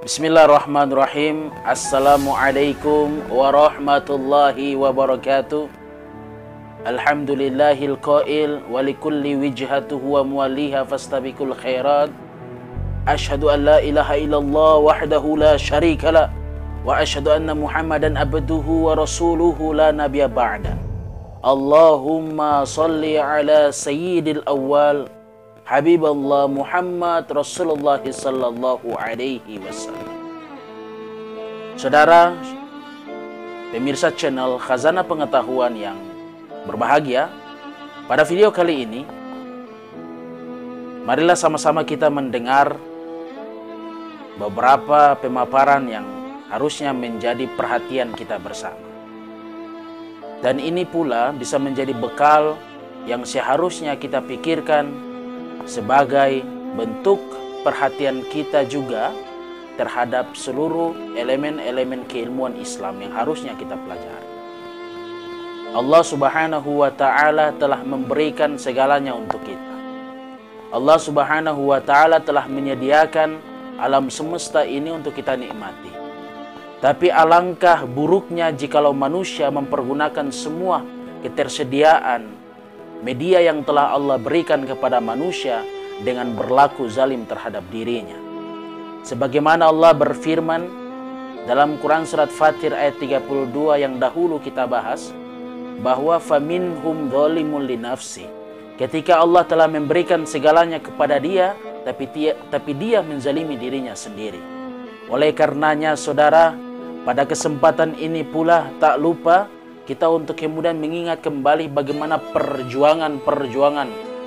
Bismillahirrahmanirrahim. Assalamualaikum warahmatullahi wabarakatuh. Alhamdulillahil qail wa likulli wijhatuhu wa muwalliha fastabiqul khairat. Asyhadu an la ilaha illallah wahdahu la syarika la wa asyhadu anna Muhammadan abduhu wa rasuluhu la nabiyya ba'da. Allahumma salli ala sayyidil awwal Habiballah Muhammad Rasulullah sallallahu alaihi wasallam. Saudara pemirsa channel Khazanah Pengetahuan yang berbahagia, pada video kali ini marilah sama-sama kita mendengar beberapa pemaparan yang harusnya menjadi perhatian kita bersama. Dan ini pula bisa menjadi bekal yang seharusnya kita pikirkan sebagai bentuk perhatian kita juga terhadap seluruh elemen-elemen keilmuan Islam yang harusnya kita pelajari. Allah Subhanahu wa Ta'ala telah memberikan segalanya untuk kita. Allah Subhanahu wa Ta'ala telah menyediakan alam semesta ini untuk kita nikmati. Tapi alangkah buruknya jikalau manusia mempergunakan semua ketersediaan media yang telah Allah berikan kepada manusia dengan berlaku zalim terhadap dirinya. Sebagaimana Allah berfirman dalam Quran surat Fatir ayat 32 yang dahulu kita bahas, bahwa faminhum dzalimun linafsi. Ketika Allah telah memberikan segalanya kepada dia, tapi dia menzalimi dirinya sendiri. Oleh karenanya saudara, pada kesempatan ini pula tak lupa kita untuk kemudian mengingat kembali bagaimana perjuangan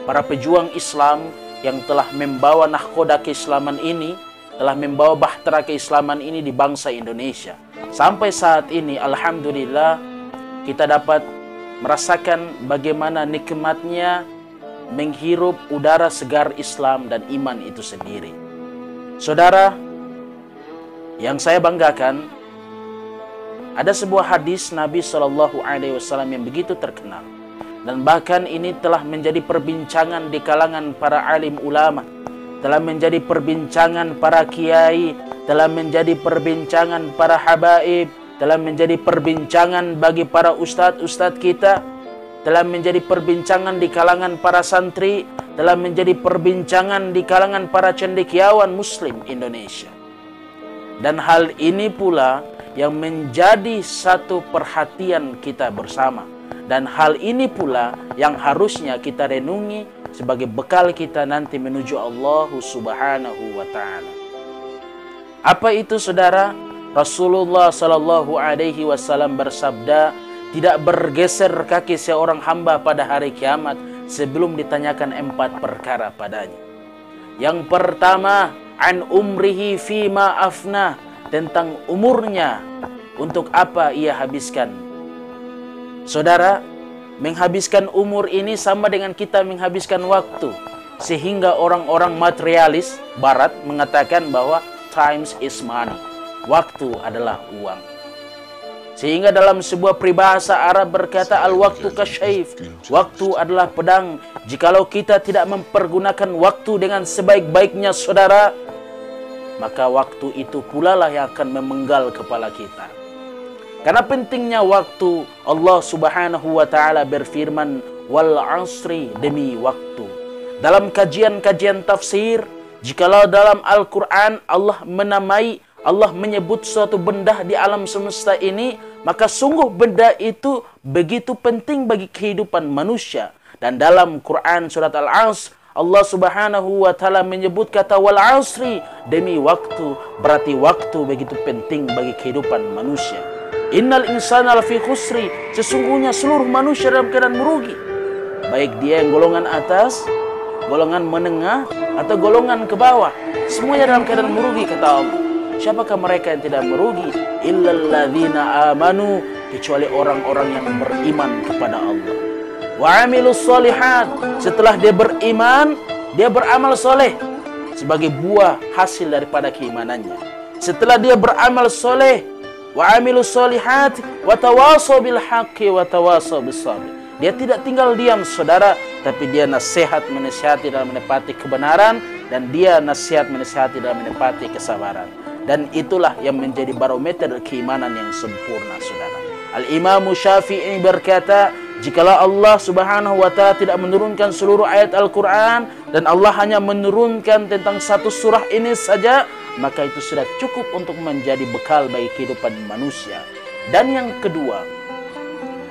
para pejuang Islam yang telah membawa nahkoda keislaman ini, telah membawa bahtera keislaman ini di bangsa Indonesia. Sampai saat ini alhamdulillah kita dapat merasakan bagaimana nikmatnya menghirup udara segar Islam dan iman itu sendiri. Saudara, yang saya banggakan, ada sebuah hadis Nabi Shallallahu Alaihi Wasallam yang begitu terkenal dan bahkan ini telah menjadi perbincangan di kalangan para alim ulama, telah menjadi perbincangan para kiai, telah menjadi perbincangan para habaib, telah menjadi perbincangan bagi para ustadz kita, telah menjadi perbincangan di kalangan para santri, telah menjadi perbincangan di kalangan para cendekiawan Muslim Indonesia. Dan hal ini pula yang menjadi satu perhatian kita bersama. Dan hal ini pula yang harusnya kita renungi sebagai bekal kita nanti menuju Allah Subhanahu wa Ta'ala. Apa itu saudara? Rasulullah Sallallahu Alaihi Wasallam bersabda, tidak bergeser kaki seorang hamba pada hari kiamat sebelum ditanyakan 4 perkara padanya. Yang pertama, an umrihi fima afna, tentang umurnya, untuk apa ia habiskan. Saudara, menghabiskan umur ini sama dengan kita menghabiskan waktu. Sehingga orang-orang materialis barat mengatakan bahwa time is money, waktu adalah uang. Sehingga dalam sebuah peribahasa Arab berkata, al-waktu kasyaif, waktu adalah pedang. Jikalau kita tidak mempergunakan waktu dengan sebaik-baiknya saudara, maka waktu itu pula lah yang akan memenggal kepala kita. Karena pentingnya waktu, Allah Subhanahu wa Ta'ala berfirman, wal asri, demi waktu. Dalam kajian-kajian tafsir, jikalau dalam Al-Quran Allah menyebut suatu benda di alam semesta ini, maka sungguh benda itu begitu penting bagi kehidupan manusia. Dan dalam Quran surat Al-Asr, Allah Subhanahu wa Ta'ala menyebut kata wal asri, demi waktu. Berarti waktu begitu penting bagi kehidupan manusia. Innal insana lafi khusri, sesungguhnya seluruh manusia dalam keadaan merugi. Baik dia yang golongan atas, golongan menengah, atau golongan ke bawah, semuanya dalam keadaan merugi kata Allah. Siapakah mereka yang tidak merugi? Illal ladzina amanu, kecuali orang-orang yang beriman kepada Allah. Wa amilus solihat, setelah dia beriman, dia beramal soleh sebagai buah hasil daripada keimanannya. Setelah dia beramal soleh, wa amilus solihat, wa tawasaw bil haqqi wa tawasaw bis sabr. Dia tidak tinggal diam saudara, tapi dia nasihat menasihati dalam menepati kebenaran, dan dia nasihat menasihati dalam menepati kesabaran. Dan itulah yang menjadi barometer keimanan yang sempurna, saudara. Al-Imam Syafi'i berkata, jikalau Allah subhanahu wa ta'ala tidak menurunkan seluruh ayat Al-Quran, dan Allah hanya menurunkan tentang satu surah ini saja, maka itu sudah cukup untuk menjadi bekal bagi kehidupan manusia. Dan yang kedua,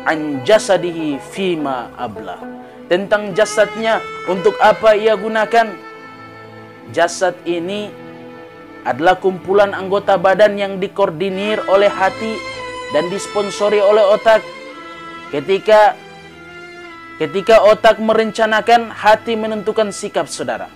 an jasadihi fima ablah, tentang jasadnya, untuk apa ia gunakan. Jasad ini adalah kumpulan anggota badan yang dikoordinir oleh hati dan disponsori oleh otak. Ketika otak merencanakan, hati menentukan sikap, saudara.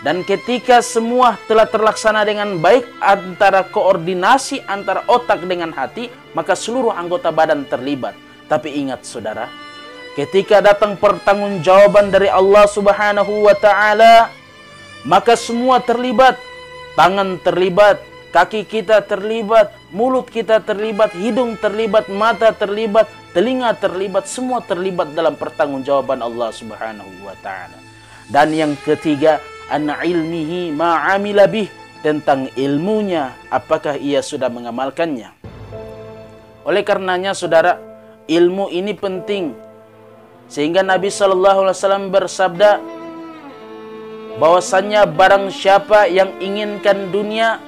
Dan ketika semua telah terlaksana dengan baik antara koordinasi antara otak dengan hati, maka seluruh anggota badan terlibat. Tapi ingat, saudara, ketika datang pertanggungjawaban dari Allah subhanahu wa ta'ala, maka semua terlibat. Tangan terlibat, kaki kita terlibat, mulut kita terlibat, hidung terlibat, mata terlibat, telinga terlibat, semua terlibat dalam pertanggungjawaban Allah subhanahu wa ta'ala. Dan yang ketiga, an ilmihi ma'amila bih, tentang ilmunya, apakah ia sudah mengamalkannya. Oleh karenanya, saudara, ilmu ini penting. Sehingga Nabi SAW bersabda, bahwasannya barang siapa yang inginkan dunia,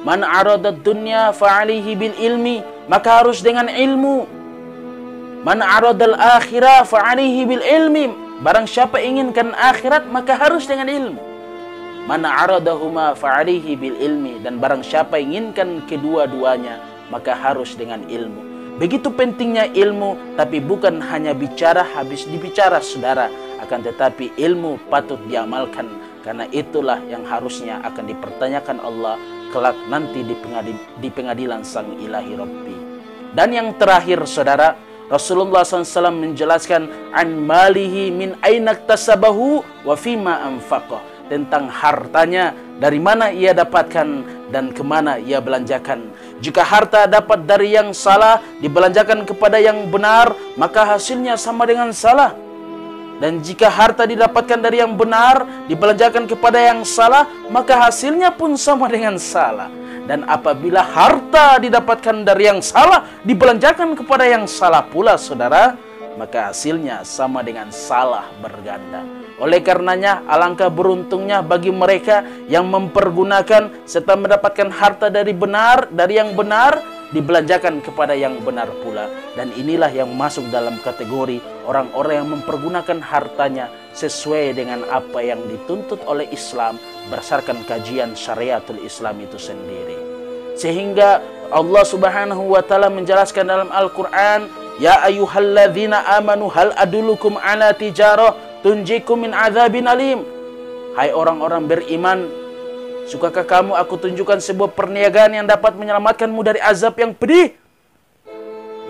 man aradat dunya fa'alihi bil ilmi, maka harus dengan ilmu. Man aradal akhirah fa'alihi bil ilmi, barang siapa inginkan akhirat, maka harus dengan ilmu. Man aradahuma fa'alihi bil ilmi, dan barang siapa inginkan kedua-duanya, maka harus dengan ilmu. Begitu pentingnya ilmu, tapi bukan hanya bicara habis dibicara, saudara, akan tetapi ilmu patut diamalkan, karena itulah yang harusnya akan dipertanyakan Allah kelak nanti di pengadilan Sang Ilahi Rabbi. Dan yang terakhir, saudara, Rasulullah SAW menjelaskan an malihi min ainak tasabahu wa fima anfaqah, tentang hartanya, dari mana ia dapatkan dan kemana ia belanjakan. Jika harta dapat dari yang salah dibelanjakan kepada yang benar, maka hasilnya sama dengan salah. Dan jika harta didapatkan dari yang benar dibelanjakan kepada yang salah, maka hasilnya pun sama dengan salah. Dan apabila harta didapatkan dari yang salah dibelanjakan kepada yang salah pula, saudara, maka hasilnya sama dengan salah berganda. Oleh karenanya, alangkah beruntungnya bagi mereka yang mempergunakan serta mendapatkan harta dari yang benar, dibelanjakan kepada yang benar pula. Dan inilah yang masuk dalam kategori orang-orang yang mempergunakan hartanya sesuai dengan apa yang dituntut oleh Islam berdasarkan kajian syariatul Islam itu sendiri. Sehingga Allah subhanahu wa ta'ala menjelaskan dalam Al-Quran, ya ayyuhalladzina amanu hal adulukum ala tijarah tunjikum min adzabin alim. Hai orang-orang beriman, sukakah kamu aku tunjukkan sebuah perniagaan yang dapat menyelamatkanmu dari azab yang pedih?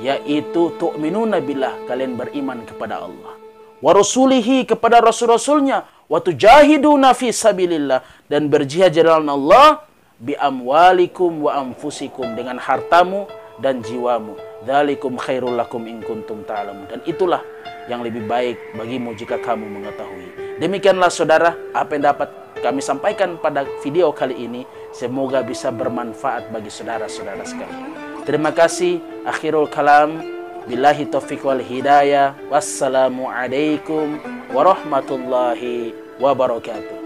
Yaitu tu'minuna billah, kalian beriman kepada Allah, wa rasulihi, kepada rasul-rasulnya, wa tujahiduna fi sabilillah, dan berjihad di jalan Allah, bi amwalikum wa anfusikum, dengan hartamu dan jiwamu. Dzalikum khairul lakum in kuntum ta'lamun, dan itulah yang lebih baik bagimu jika kamu mengetahui. Demikianlah, saudara, apa yang dapat kami sampaikan pada video kali ini. Semoga bisa bermanfaat bagi saudara-saudara sekalian. Terima kasih. Akhirul kalam, billahi taufiq wal hidayah. Wassalamualaikum warahmatullahi wabarakatuh.